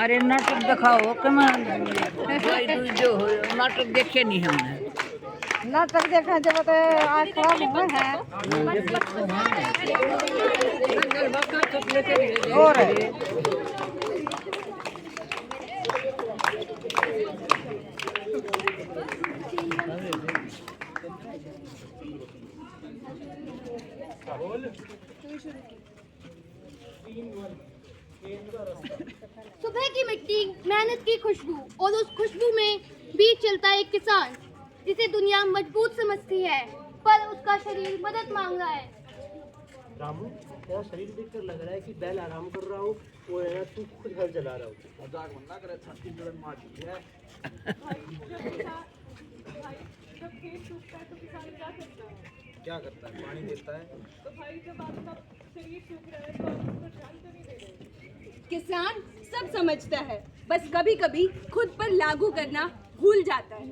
अरे नाटक दिखाओ कमाल जो हो नाटक देखे नहीं हमने नाटक देखा जब तो आज खराब हुए हैं और सुबह की मिट्टी, मेहनत की खुशबू और उस खुशबू में बीच चलता है एक किसान जिसे दुनिया मजबूत समझती है, पर उसका शरीर मदद मांग रहा है। रामू, तेरा शरीर देखकर लग रहा है कि बैल आराम कर रहा हो और है ना तू खुद घर चला रहा हो। मजाक मत करे, छाती जलन मार दी है। क्या करता है? पानी देता है। तो भाई जब आपका शरीर सूख रहा है तो आप उसको ध्यान तो नहीं दे रहे। किसान सब समझता है, बस कभी कभी खुद पर लागू करना भूल जाता है।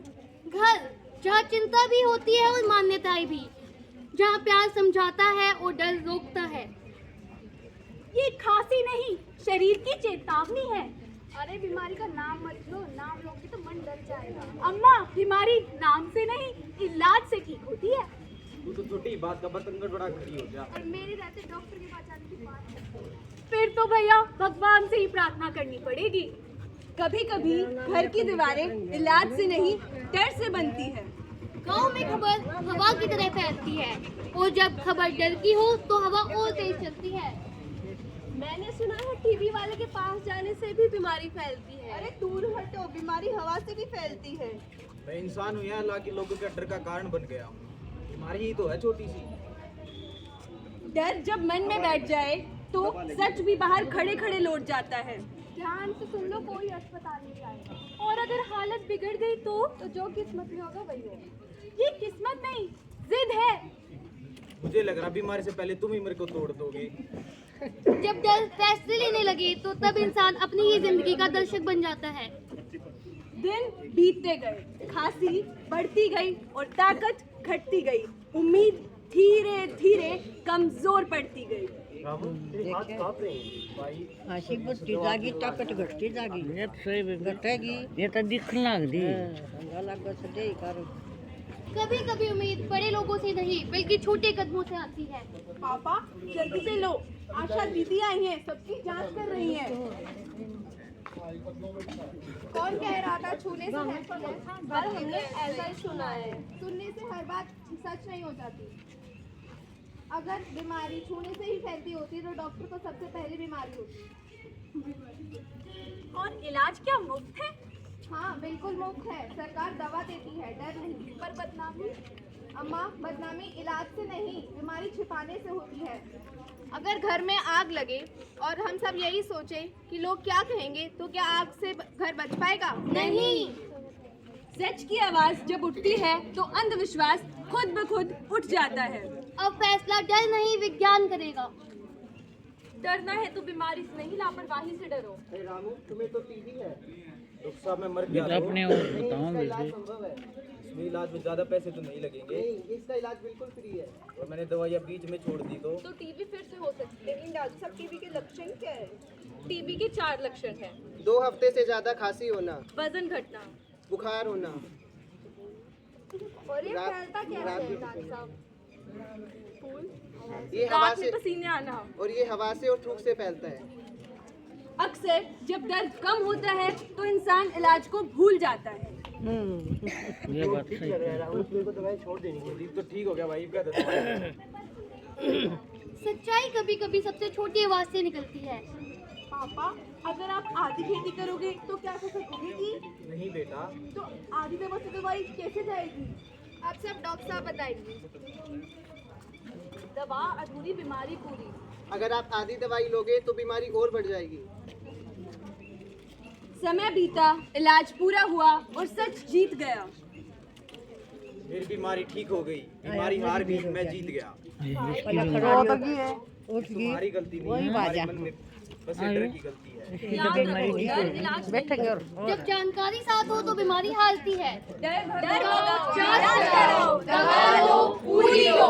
घर जहाँ चिंता भी होती है और मान्यताएं भी, जहाँ प्यार समझाता है और डर रोकता है। ये खांसी नहीं, शरीर की चेतावनी है। अरे बीमारी का नाम मत लो, नाम लोगे तो मन डर जाएगा। अम्मा, बीमारी नाम से नहीं इलाज से ठीक होती है। तू तो छोटी बात का बर्तन गड़बड़ा खड़ी हो जा। और मेरे रहते डॉक्टर के पास जाने की बात है। फिर तो भैया भगवान से ही प्रार्थना करनी पड़ेगी। कभी कभी घर की दीवारें इलाज से नहीं डर से बनती है। गांव में खबर हवा की तरह फैलती है और जब खबर डर की हो तो हवा और तेज चलती है। मैंने सुना है टीवी वाले के पास जाने से भी बीमारी फैलती है। अरे दूर हटो, बीमारी हवा से भी फैलती है। मैं इंसान हूँ यहाँ लाके लोगों के डर का कारण बन गया हूँ। बीमारी ही तो है छोटी सी। डर जब मन में बैठ जाए तो सच भी बाहर खड़े खड़े लौट जाता है। ध्यान से सुन लो, कोई अस्पताल नहीं जाएगा। और अगर हालत बिगड़ गई तो जो किस्मत में होगा वही होगा। ये किस्मत नहीं, जिद है। मुझे लग रहा बीमारी से पहले तुम ही मेरे को तोड़ दोगे। जब डर फैसले लेने लगे तो तब इंसान अपनी ही जिंदगी का दर्शक बन जाता है। दिन बीतते गए, खांसी बढ़ती गई और ताकत घटती गई। उम्मीद धीरे धीरे कमजोर पड़ती गई। रामू, तेरे हाथ कांप रहे हैं। भाई, हाशी बढ़ती जागी ताकत घटती जागी ये सही घटेगी ये तो दिखने लग दी कभी कभी उम्मीद बड़े लोगों से नहीं बल्कि छोटे कदमों से आती है। पापा जल्दी से लो, आशा दीदी आई हैं, सबकी जांच कर रही हैं। कौन कह रहा था छूने से फैलती है? पर हमने ऐसा ही सुना है। सुनने से हर बात सच नहीं हो जाती। अगर बीमारी छूने से ही फैलती होती तो डॉक्टर को सबसे पहले बीमारी होती। और इलाज क्या मुफ्त है? हाँ बिल्कुल मुफ्त है, सरकार दवा देती है, डर नहीं। पर बदनामी अम्मा, बदनामी इलाज से नहीं बीमारी छिपाने से होती है। अगर घर में आग लगे और हम सब यही सोचे कि लोग क्या कहेंगे तो क्या आग से घर बच पाएगा? नहीं। सच की आवाज जब उठती है तो अंधविश्वास खुद ब खुद उठ जाता है। अब फैसला डर नहीं विज्ञान करेगा। डरना है तो बीमारी से नहीं, लापरवाही से डरो। अरे रामू, तुम्हें तो टीबी है। डॉक्टर साहब, मैं मर गया तो अपने और बताऊं इसका इलाज वैसे संभव है। इसमें इलाज में ज्यादा पैसे तो नहीं लगेंगे। नहीं, इसका इलाज बिल्कुल फ्री है। और मैंने दवाइयाँ बीच में छोड़ दी तो टीबी फिर से हो सकती है। लेकिन डॉक्टर साहब, टीबी के लक्षण क्या है? टीबी के 4 लक्षण हैं। 2 हफ्ते से ज्यादा खांसी होना, वजन घटना। बुखार होना, और ये रात- फैलता क्या रात है भी डॉक्टर साहब? ये हवा रात में से पसीने आना। और ये हवा से और थूक से फैलता है। अक्सर जब दर्द कम होता है तो इंसान इलाज को भूल जाता है। ये बात ठीक सही लग रहा है रामू, मेरे को दवाई छोड़ देनी चाहिए। तो ठीक हो गया भाई, क्या सच्चाई कभी कभी सबसे छोटी आवाज से निकलती है। पापा, अगर आप आधी खेती करोगे तो क्या फसल उगेगी? नहीं बेटा, तो आधी दवा से दवाई कैसे जाएगी? अब सब डॉक्टर साहब बताएंगे। दवा अधूरी, बीमारी पूरी। अगर आप आधी दवाई लोगे तो बीमारी और बढ़ जाएगी। समय बीता, इलाज पूरा हुआ और सच जीत गया। मेरी बीमारी ठीक हो गई। बीमारी हार गई, मैं जीत गया। तुम्हारी गलती नहीं है, हमारे मन में बस ये डर की गलती है। याद रखो, डर इलाज नहीं। जब जानकारी साथ हो तो बीमारी हारती है। डर भगाओ, जांच कराओ, दवा लो, पूरी लो।